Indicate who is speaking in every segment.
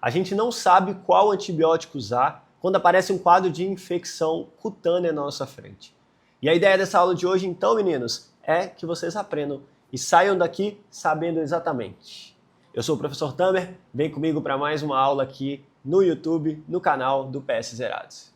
Speaker 1: A gente não sabe qual antibiótico usar quando aparece um quadro de infecção cutânea na nossa frente. E a ideia dessa aula de hoje, então, meninos, é que vocês aprendam e saiam daqui sabendo exatamente. Eu sou o professor Tamer, vem comigo para mais uma aula aqui no YouTube, no canal do PS Zerados.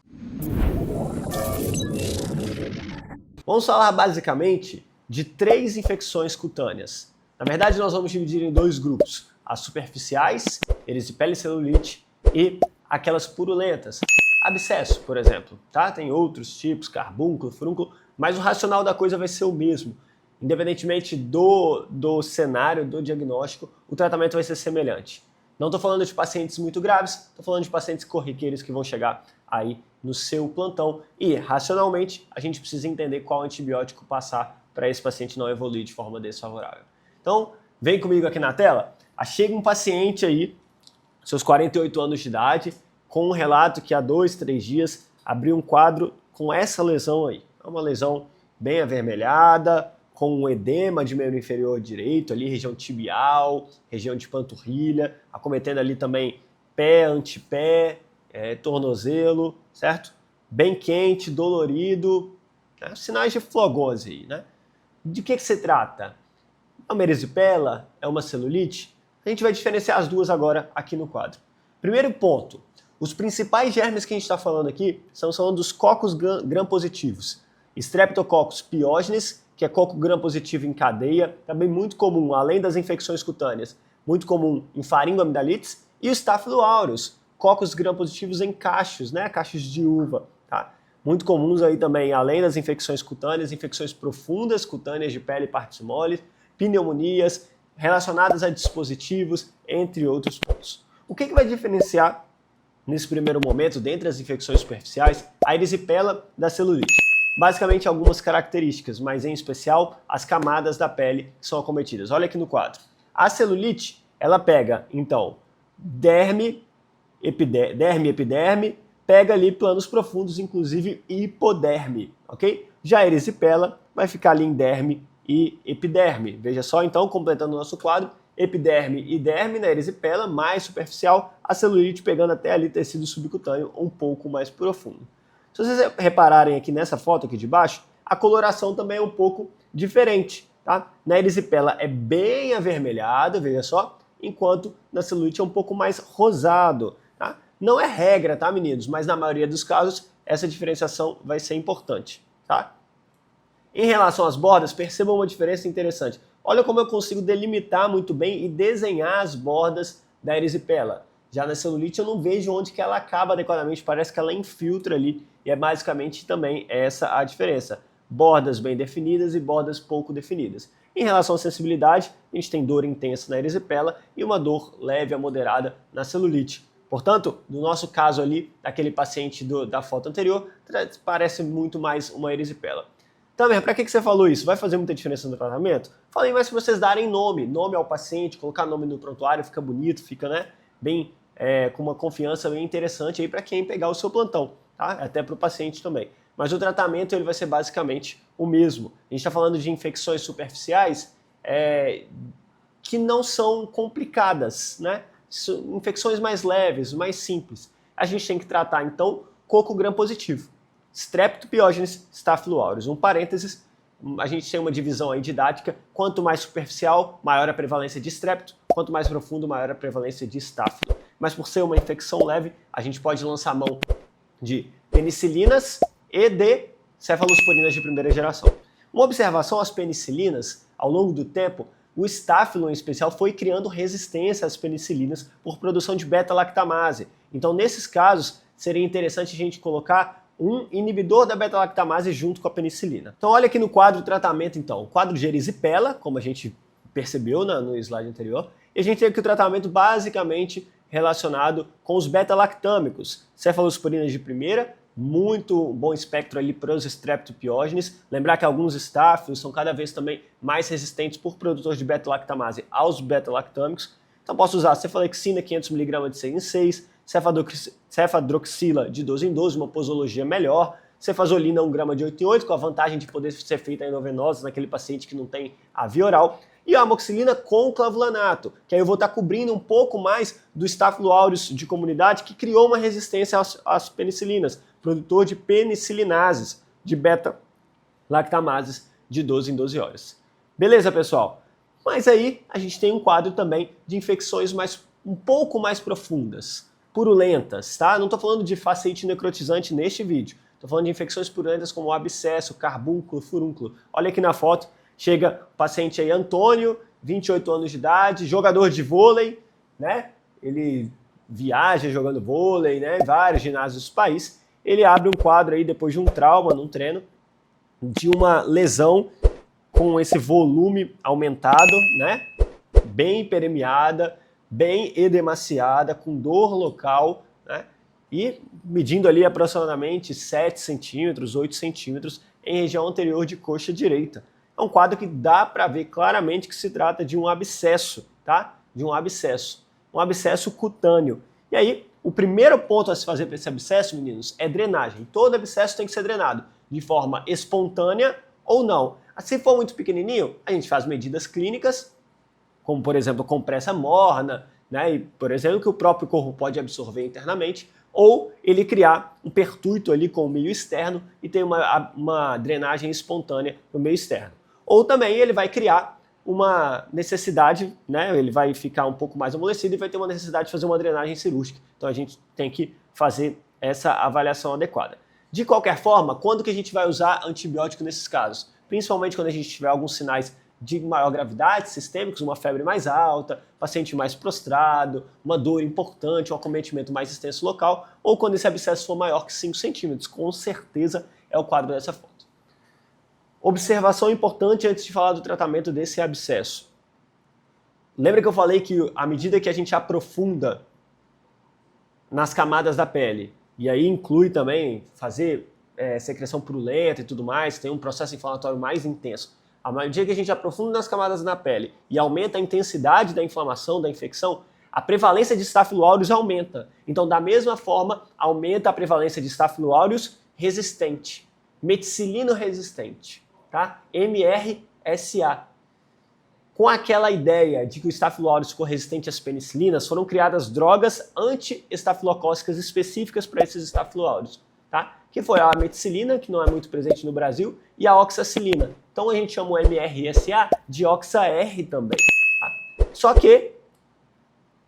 Speaker 1: Vamos falar basicamente de 3 infecções cutâneas. Na verdade, nós vamos dividir em 2 grupos: as superficiais, erisipela e celulite, e aquelas purulentas, abscesso, por exemplo. Tá? Tem outros tipos, carbúnculo, furúnculo, mas o racional da coisa vai ser o mesmo. Independentemente do cenário, do diagnóstico, o tratamento vai ser semelhante. Não estou falando de pacientes muito graves, estou falando de pacientes corriqueiros que vão chegar aí no seu plantão e, racionalmente, a gente precisa entender qual antibiótico passar para esse paciente não evoluir de forma desfavorável. Então, vem comigo aqui na tela. Chega um paciente aí, seus 48 anos de idade, com um relato que há 2, 3 dias abriu um quadro com essa lesão aí. É uma lesão bem avermelhada, com um edema de membro inferior direito, ali região tibial, região de panturrilha, acometendo ali também pé, antepé, tornozelo, certo? Bem quente, dolorido, né? Sinais de flogose aí, né? De que se trata? É uma erisipela? É uma celulite? A gente vai diferenciar as duas agora aqui no quadro. Primeiro ponto, os principais germes que a gente está falando aqui são dos cocos gram-positivos. Streptococcus pyogenes, que é coco gram-positivo em cadeia, também muito comum, além das infecções cutâneas, muito comum em faringoamidalites, e o Staphylo aureus, cocos gram-positivos em cachos, né, cachos de uva, tá? Muito comuns aí também, além das infecções cutâneas, infecções profundas cutâneas de pele e partes moles, pneumonias relacionadas a dispositivos, entre outros pontos. O que vai diferenciar, nesse primeiro momento, dentre as infecções superficiais, a erisipela da celulite? Basicamente algumas características, mas em especial as camadas da pele que são acometidas. Olha aqui no quadro. A celulite, ela pega, então, derme, epiderme, pega ali planos profundos, inclusive hipoderme, ok? Já a erisipela vai ficar ali em derme e epiderme. Veja só, então, completando o nosso quadro, epiderme e derme na erisipela, mais superficial, a celulite pegando até ali tecido subcutâneo um pouco mais profundo. Se vocês repararem aqui nessa foto aqui de baixo, a coloração também é um pouco diferente, tá? Na erisipela é bem avermelhado, veja só, enquanto na celulite é um pouco mais rosado, tá? Não é regra, tá, meninos? Mas na maioria dos casos, essa diferenciação vai ser importante, tá? Em relação às bordas, percebam uma diferença interessante. Olha como eu consigo delimitar muito bem e desenhar as bordas da erisipela. Já na celulite eu não vejo onde que ela acaba adequadamente, parece que ela infiltra ali, e é basicamente também essa a diferença. Bordas bem definidas e bordas pouco definidas. Em relação à sensibilidade, a gente tem dor intensa na erisipela e uma dor leve a moderada na celulite. Portanto, no nosso caso ali, daquele paciente da foto anterior, parece muito mais uma erisipela. Tamer, para que você falou isso? Vai fazer muita diferença no tratamento? Falei mais para vocês darem nome ao paciente, colocar nome no prontuário, fica bonito, fica, né, bem com uma confiança bem interessante aí para quem pegar o seu plantão, tá? Até para o paciente também. Mas o tratamento ele vai ser basicamente o mesmo. A gente está falando de infecções superficiais que não são complicadas, né? Infecções mais leves, mais simples. A gente tem que tratar então coco gram-positivo. Streptopyogenes, Staphylo aureus. Um parênteses, a gente tem uma divisão aí didática, quanto mais superficial, maior a prevalência de strepto, quanto mais profundo, maior a prevalência de Staphylo. Mas por ser uma infecção leve, a gente pode lançar mão de penicilinas e de cefalosporinas de primeira geração. Uma observação às penicilinas, ao longo do tempo, o Staphylo em especial foi criando resistência às penicilinas por produção de beta-lactamase. Então, nesses casos, seria interessante a gente colocar um inibidor da beta-lactamase junto com a penicilina. Então olha aqui no quadro tratamento então, o quadro de erisipela, como a gente percebeu no slide anterior, e a gente tem aqui o tratamento basicamente relacionado com os beta-lactâmicos, cefalosporinas de primeira, muito bom espectro ali para os streptopyogenes. Lembrar que alguns estáfilos são cada vez também mais resistentes por produtores de beta-lactamase aos beta-lactâmicos. Então posso usar cefalexina 500mg de 6 em 6, cefadroxila de 12 em 12, uma posologia melhor, cefazolina 1 grama de 8 em 8, com a vantagem de poder ser feita endovenosa naquele paciente que não tem a via oral, E a amoxicilina com clavulanato, que aí eu vou estar cobrindo um pouco mais do Staphylo aureus de comunidade que criou uma resistência às penicilinas, produtor de penicilinases, de beta-lactamases de 12 em 12 horas. Beleza, pessoal? Mas aí a gente tem um quadro também de infecções um pouco mais profundas, purulentas, tá? Não estou falando de fasciite necrotizante neste vídeo. Estou falando de infecções purulentas como abscesso, carbúnculo, furúnculo. Olha aqui na foto, chega o paciente aí, Antônio, 28 anos de idade, jogador de vôlei, né? Ele viaja jogando vôlei, né? Em vários ginásios do país. Ele abre um quadro aí depois de um trauma num treino, de uma lesão com esse volume aumentado, né? Bem permeada, bem edemaciada, com dor local, né? E medindo ali aproximadamente 7 centímetros, 8 centímetros em região anterior de coxa direita. É um quadro que dá para ver claramente que se trata de um abscesso, tá? De um abscesso cutâneo. E aí, o primeiro ponto a se fazer para esse abscesso, meninos, é drenagem. Todo abscesso tem que ser drenado de forma espontânea ou não. Se for muito pequenininho, a gente faz medidas clínicas, como por exemplo compressa morna, né? E, por exemplo, que o próprio corpo pode absorver internamente, ou ele criar um pertuito ali com o meio externo e ter uma drenagem espontânea no meio externo. Ou também ele vai criar uma necessidade, né? Ele vai ficar um pouco mais amolecido e vai ter uma necessidade de fazer uma drenagem cirúrgica. Então a gente tem que fazer essa avaliação adequada. De qualquer forma, quando que a gente vai usar antibiótico nesses casos? Principalmente quando a gente tiver alguns sinais de maior gravidade, sistêmicos, uma febre mais alta, paciente mais prostrado, uma dor importante, um acometimento mais extenso local, ou quando esse abscesso for maior que 5 centímetros. Com certeza é o quadro dessa foto. Observação importante antes de falar do tratamento desse abscesso. Lembra que eu falei que à medida que a gente aprofunda nas camadas da pele, e aí inclui também fazer secreção purulenta e tudo mais, tem um processo inflamatório mais intenso. À medida que a gente aprofunda nas camadas na pele e aumenta a intensidade da inflamação, da infecção, a prevalência de Staphylo aureus aumenta. Então, da mesma forma, aumenta a prevalência de Staphylo aureus resistente, meticilino resistente, tá? MRSA. Com aquela ideia de que o Staphylo aureus ficou resistente às penicilinas, foram criadas drogas anti-estafilocócicas específicas para esses Staphylo aureus, tá? Que foi a meticilina, que não é muito presente no Brasil, e a oxacilina. Então a gente chama o MRSA de Oxa-R também. Tá? Só que,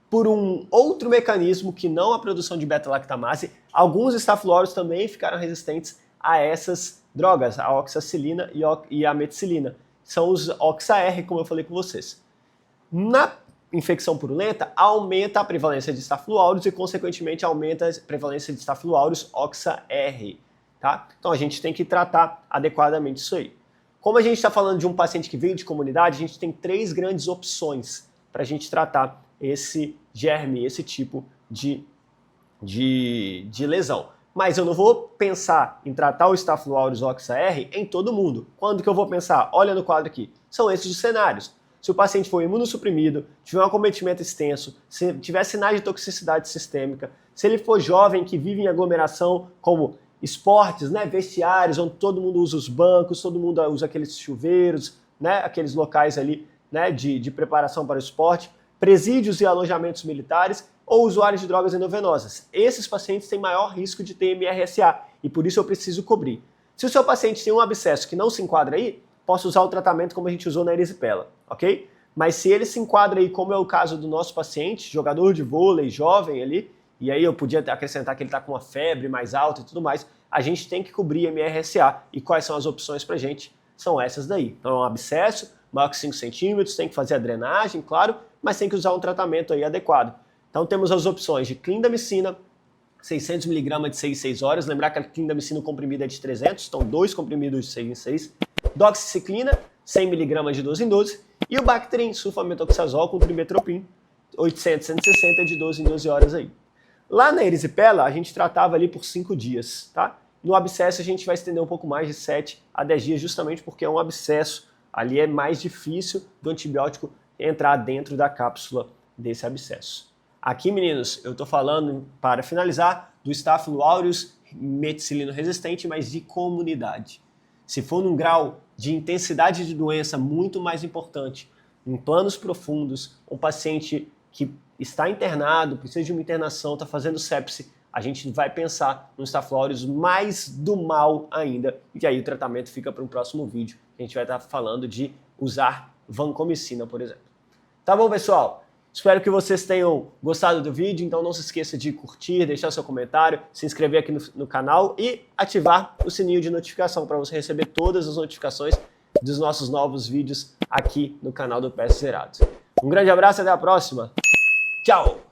Speaker 1: por um outro mecanismo que não a produção de beta-lactamase, alguns Staphylo aureus também ficaram resistentes a essas drogas, a oxacilina e a meticilina. São os Oxa-R, como eu falei com vocês. Na infecção purulenta, aumenta a prevalência de Staphylo aureus e, consequentemente, aumenta a prevalência de Staphylo aureus Oxa-R. Tá? Então a gente tem que tratar adequadamente isso aí. Como a gente está falando de um paciente que veio de comunidade, a gente tem 3 grandes opções para a gente tratar esse germe, esse tipo de lesão. Mas eu não vou pensar em tratar o Staphylo aureus Oxa-R em todo mundo. Quando que eu vou pensar? Olha no quadro aqui. São esses os cenários. Se o paciente for imunossuprimido, tiver um acometimento extenso, se tiver sinais de toxicidade sistêmica, se ele for jovem que vive em aglomeração como esportes, né, vestiários, onde todo mundo usa os bancos, todo mundo usa aqueles chuveiros, né, aqueles locais ali, né, de preparação para o esporte, presídios e alojamentos militares, ou usuários de drogas endovenosas. Esses pacientes têm maior risco de ter MRSA e por isso eu preciso cobrir. Se o seu paciente tem um abscesso que não se enquadra aí, posso usar o tratamento como a gente usou na erisipela, ok? Mas se ele se enquadra aí, como é o caso do nosso paciente, jogador de vôlei, jovem ali, e aí eu podia acrescentar que ele está com uma febre mais alta e tudo mais, a gente tem que cobrir MRSA. E quais são as opções para a gente? São essas daí. Então é um abscesso, maior que 5 centímetros, tem que fazer a drenagem, claro, mas tem que usar um tratamento aí adequado. Então temos as opções de clindamicina, 600 mg de 6 em 6 horas, lembrar que a clindamicina comprimida é de 300, então 2 comprimidos de 6 em 6, doxiciclina, 100 mg de 12 em 12, e o Bactrim, sulfametoxazol com trimetoprim, 800, 160 de 12 em 12 horas aí. Lá na erisipela, a gente tratava ali por 5 dias, tá? No abscesso, a gente vai estender um pouco mais de 7 a 10 dias, justamente porque é um abscesso. Ali é mais difícil do antibiótico entrar dentro da cápsula desse abscesso. Aqui, meninos, eu estou falando, para finalizar, do Staphylo aureus meticilino resistente, mas de comunidade. Se for num grau de intensidade de doença muito mais importante em planos profundos, um paciente que está internado, precisa de uma internação, está fazendo sepse, a gente vai pensar no Staph aureus mais do mal ainda, e aí o tratamento fica para um próximo vídeo. A gente vai estar falando de usar vancomicina, por exemplo. Tá bom, pessoal? Espero que vocês tenham gostado do vídeo, então não se esqueça de curtir, deixar seu comentário, se inscrever aqui no canal e ativar o sininho de notificação para você receber todas as notificações dos nossos novos vídeos aqui no canal do PS Zerados. Um grande abraço e até a próxima. Tchau!